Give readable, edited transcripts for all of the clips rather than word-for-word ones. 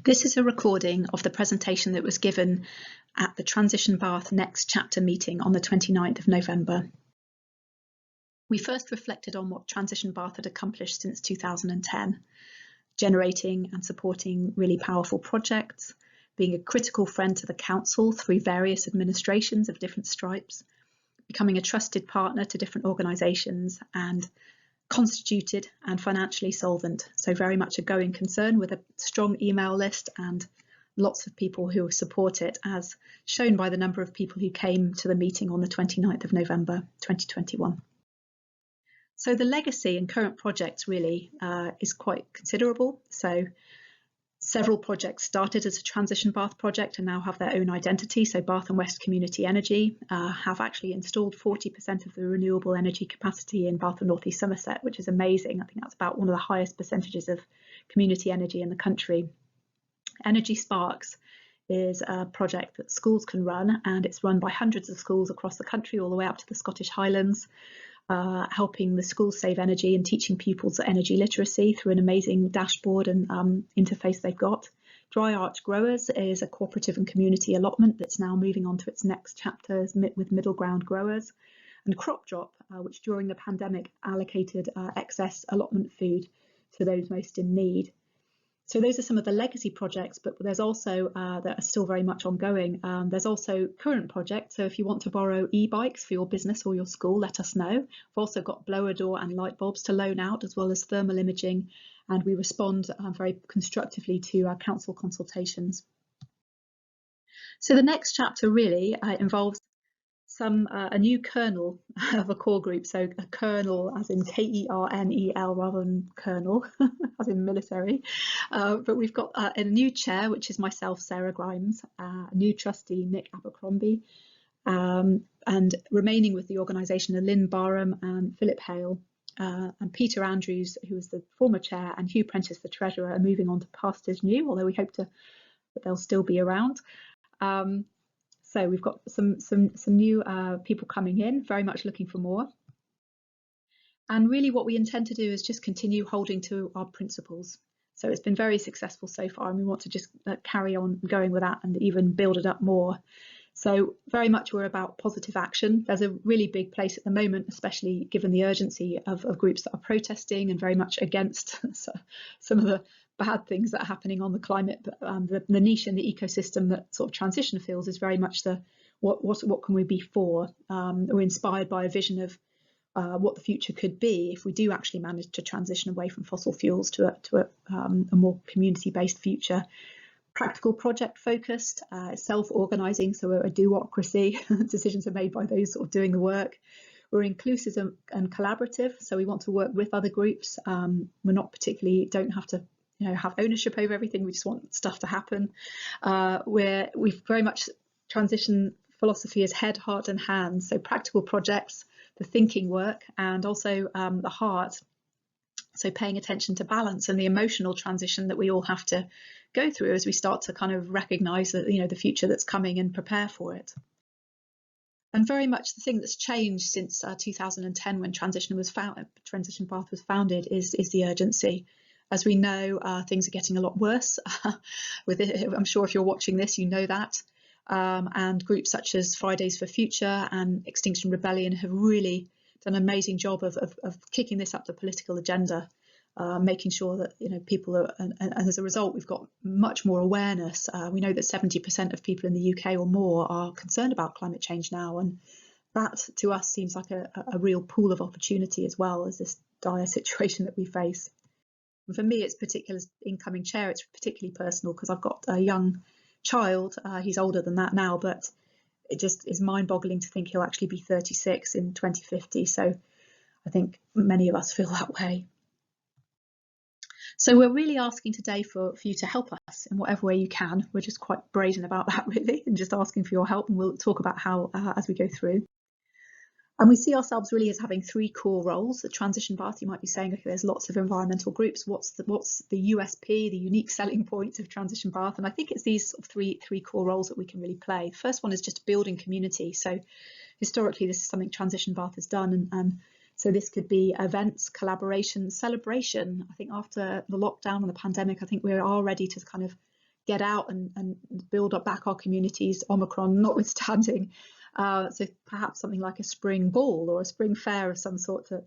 This is a recording of the presentation that was given at the Transition Bath Next Chapter meeting on the 29th of November. We first reflected on what Transition Bath had accomplished since 2010, generating and supporting really powerful projects, being a critical friend to the council through various administrations of different stripes, becoming a trusted partner to different organisations, and constituted and financially solvent, so very much a going concern with a strong email list and lots of people who support it, as shown by the number of people who came to the meeting on the 29th of November 2021. So the legacy and current projects really is quite considerable. So several projects started as a Transition Bath project and now have their own identity. So Bath and West Community Energy have actually installed 40% of the renewable energy capacity in Bath and North East Somerset, which is amazing. I think that's about one of the highest percentages of community energy in the country. Energy Sparks is a project that schools can run, and it's run by hundreds of schools across the country, all the way up to the Scottish Highlands, helping the schools save energy and teaching pupils energy literacy through an amazing dashboard and interface they've got. Dry Arch Growers is a cooperative and community allotment that's now moving on to its next chapter with middle ground growers. And Crop Drop, which during the pandemic allocated excess allotment food to those most in need. So those are some of the legacy projects, but there's also that are still very much ongoing. There's also current projects. So if you want to borrow e-bikes for your business or your school, let us know. We've also got blower door and light bulbs to loan out, as well as thermal imaging, and we respond very constructively to our council consultations. So the next chapter really involves a new kernel of a core group, so a kernel as in K-E-R-N-E-L rather than colonel as in military, but we've got a new chair, which is myself, Sarah Grimes, a new trustee, Nick Abercrombie, and remaining with the organisation are Lynn Barham and Philip Hale, and Peter Andrews, who was the former chair, and Hugh Prentice, the treasurer, are moving on to pastures new, although we hope that they'll still be around. So we've got some new people coming in, very much looking for more. And really what we intend to do is just continue holding to our principles. So it's been very successful so far, and we want to just carry on going with that and even build it up more. So very much we're about positive action. There's a really big place at the moment, especially given the urgency of groups that are protesting and very much against some of the bad things that are happening on the climate, but the niche in the ecosystem that sort of transition feels is very much the what can we be for. We're inspired by a vision of what the future could be if we do actually manage to transition away from fossil fuels to a more community-based future. Practical project focused, self-organising, so we're a do-ocracy. Decisions are made by those sort of doing the work. We're inclusive and collaborative, so we want to work with other groups. We're not don't have to have ownership over everything. We just want stuff to happen. We've very much transition philosophy as head, heart and hands. So practical projects, the thinking work, and also the heart. So paying attention to balance and the emotional transition that we all have to go through as we start to kind of recognise that the future that's coming and prepare for it. And very much the thing that's changed since 2010 when Transition Bath was founded is the urgency. As we know, things are getting a lot worse. I'm sure if you're watching this, you know that. And groups such as Fridays for Future and Extinction Rebellion have really done an amazing job of kicking this up the political agenda, making sure that people are, and as a result, we've got much more awareness. We know that 70% of people in the UK or more are concerned about climate change now, and that to us seems like a real pool of opportunity as well as this dire situation that we face. And for me, it's particular as incoming chair, it's particularly personal because I've got a young child. He's older than that now, but it just is mind-boggling to think he'll actually be 36 in 2050. So I think many of us feel that way. So we're really asking today for you to help us in whatever way you can. We're just quite brazen about that really, and just asking for your help, and we'll talk about how as we go through. And we see ourselves really as having three core roles. The Transition Bath, you might be saying, okay, there's lots of environmental groups. What's the USP, the unique selling points of Transition Bath? And I think it's these sort of three core roles that we can really play. The first one is just building community. So historically, this is something Transition Bath has done, and So this could be events, collaboration, celebration. I think after the lockdown and the pandemic, I think we are ready to kind of get out and build up back our communities, Omicron notwithstanding. So perhaps something like a spring ball or a spring fair of some sort to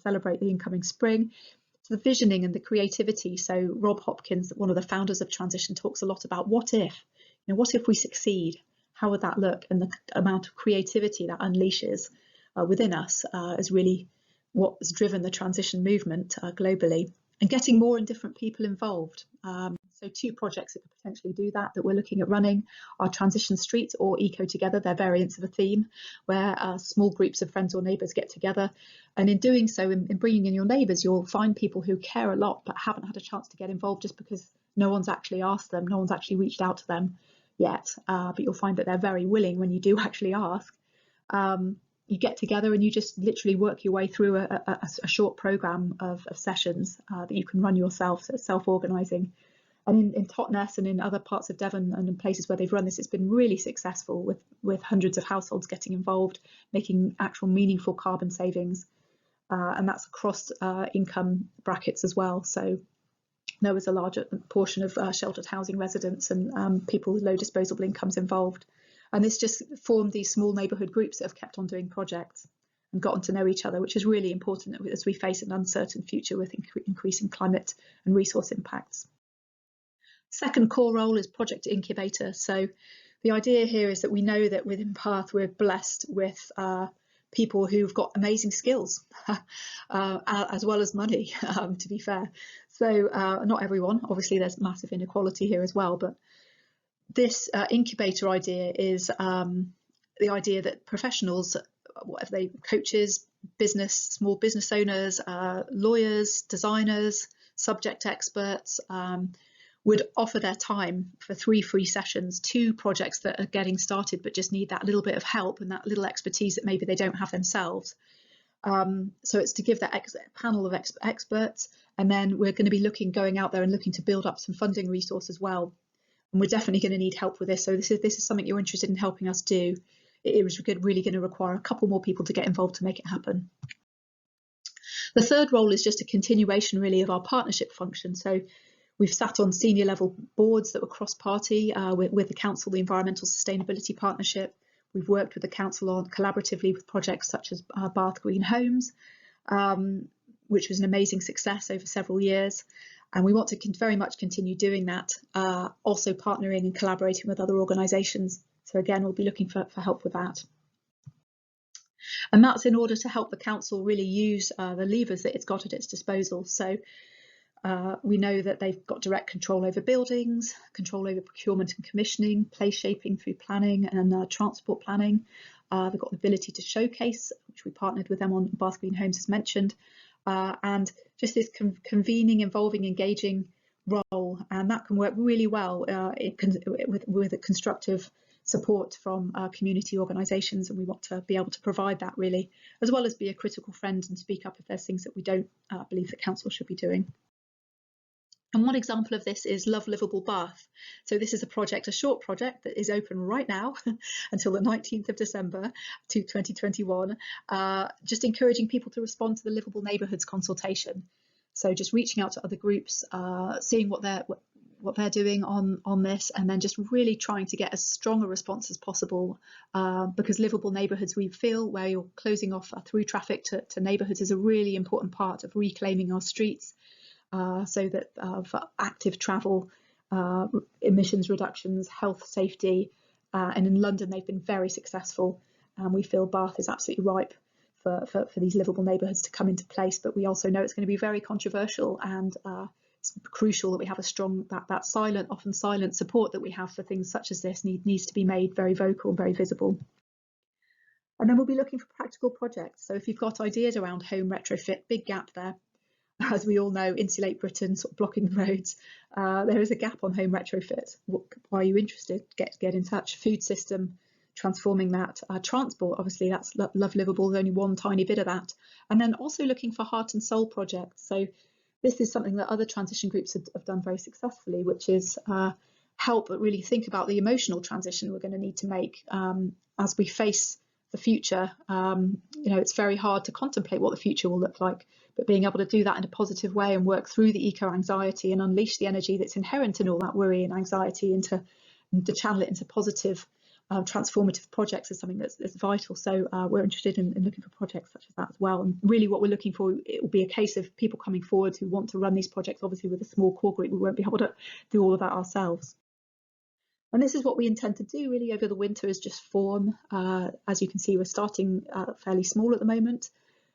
celebrate the incoming spring. So the visioning and the creativity. So Rob Hopkins, one of the founders of Transition, talks a lot about what if, what if we succeed? How would that look? And the amount of creativity that unleashes within us is really what has driven the transition movement globally, and getting more and different people involved. So 2 projects that could potentially do that we're looking at running are Transition Street or Eco Together. They're variants of a theme where small groups of friends or neighbours get together, and in doing so, in bringing in your neighbours, you'll find people who care a lot but haven't had a chance to get involved just because no one's actually asked them, no one's actually reached out to them yet, but you'll find that they're very willing when you do actually ask. You get together and you just literally work your way through a short programme of sessions that you can run yourself, so self-organising. And in Totnes and in other parts of Devon and in places where they've run this, it's been really successful with hundreds of households getting involved, making actual meaningful carbon savings. And that's across income brackets as well. So there was a larger portion of sheltered housing residents and people with low disposable incomes involved. And this just formed these small neighbourhood groups that have kept on doing projects and gotten to know each other, which is really important as we face an uncertain future with increasing climate and resource impacts. Second core role is Project Incubator. So the idea here is that we know that within Bath we're blessed with people who've got amazing skills as well as money, to be fair. So not everyone, obviously there's massive inequality here as well, but this incubator idea is the idea that professionals, whatever they, coaches, small business owners, lawyers, designers, subject experts, would offer their time for 3 free sessions to projects that are getting started but just need that little bit of help and that little expertise that maybe they don't have themselves. So it's to give that panel of experts, and then we're going to be going out there and looking to build up some funding resource as well. And we're definitely going to need help with this. So this is something you're interested in helping us do. It is really going to require a couple more people to get involved to make it happen. The third role is just a continuation really of our partnership function. So we've sat on senior level boards that were cross-party with the Council, the Environmental Sustainability Partnership. We've worked with the Council on collaboratively with projects such as Bath Green Homes, which was an amazing success over several years. And we want to very much continue doing that, also partnering and collaborating with other organisations. So again, we'll be looking for help with that. And that's in order to help the council really use the levers that it's got at its disposal. So we know that they've got direct control over buildings, control over procurement and commissioning, place shaping through planning and transport planning. They've got the ability to showcase, which we partnered with them on Bath Green Homes as mentioned, and just this convening, involving, engaging role, and that can work really well with a constructive support from community organisations, and we want to be able to provide that really, as well as be a critical friend and speak up if there's things that we don't believe that council should be doing. And one example of this is Love Livable Bath. So this is a short project that is open right now until the 19th of December 2021, just encouraging people to respond to the Livable Neighbourhoods consultation. So just reaching out to other groups, seeing what they're doing on this, and then just really trying to get as strong a response as possible, because livable neighbourhoods, we feel, where you're closing off through traffic to neighbourhoods, is a really important part of reclaiming our streets, so that for active travel, emissions reductions, health, safety, and in London they've been very successful, and we feel Bath is absolutely ripe for these livable neighbourhoods to come into place. But we also know it's going to be very controversial, and it's crucial that we have a strong, that silent, often silent support that we have for things such as this needs to be made very vocal and very visible. And then we'll be looking for practical projects. So if you've got ideas around home retrofit, big gap there. As we all know, Insulate Britain, sort of blocking the roads. There is a gap on home retrofit. Why are you interested? Get in touch. Food system, transforming that. Transport, obviously, that's Love Livable, only one tiny bit of that. And then also looking for heart and soul projects. So this is something that other transition groups have done very successfully, which is help really think about the emotional transition we're going to need to make as we face the future. It's very hard to contemplate what the future will look like, but being able to do that in a positive way and work through the eco-anxiety and unleash the energy that's inherent in all that worry and anxiety to channel it into positive, transformative projects is something that's vital. So we're interested in looking for projects such as that as well. And really what we're looking for, it will be a case of people coming forward who want to run these projects. Obviously with a small core group, we won't be able to do all of that ourselves. And this is what we intend to do really over the winter, is just form. As you can see, we're starting fairly small at the moment,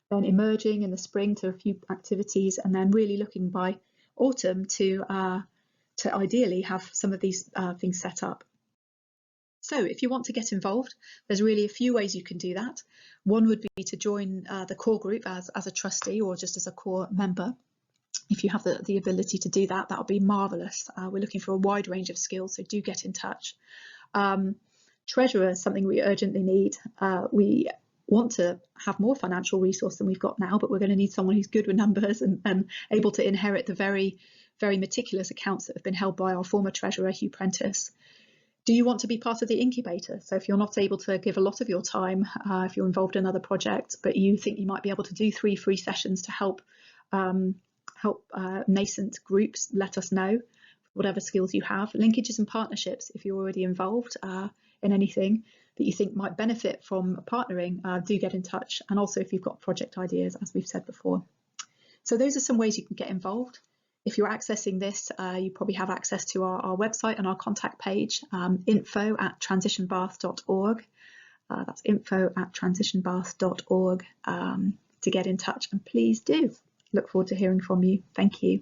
then emerging in the spring to a few activities, and then really looking by autumn to ideally have some of these things set up. So if you want to get involved, there's really a few ways you can do that. One would be to join the core group as a trustee or just as a core member. If you have the ability to do that, that would be marvellous. We're looking for a wide range of skills, so do get in touch. Treasurer is something we urgently need. We want to have more financial resource than we've got now, but we're going to need someone who's good with numbers and able to inherit the very, very meticulous accounts that have been held by our former treasurer, Hugh Prentice. Do you want to be part of the incubator? So if you're not able to give a lot of your time, if you're involved in other projects, but you think you might be able to do 3 free sessions to help nascent groups, let us know. Whatever skills you have. Linkages and partnerships, if you're already involved in anything that you think might benefit from partnering, do get in touch. And also if you've got project ideas, as we've said before. So those are some ways you can get involved. If you're accessing this, you probably have access to our website and our contact page, info@transitionbath.org. That's info@transitionbath.org to get in touch, and please do. Look forward to hearing from you. Thank you.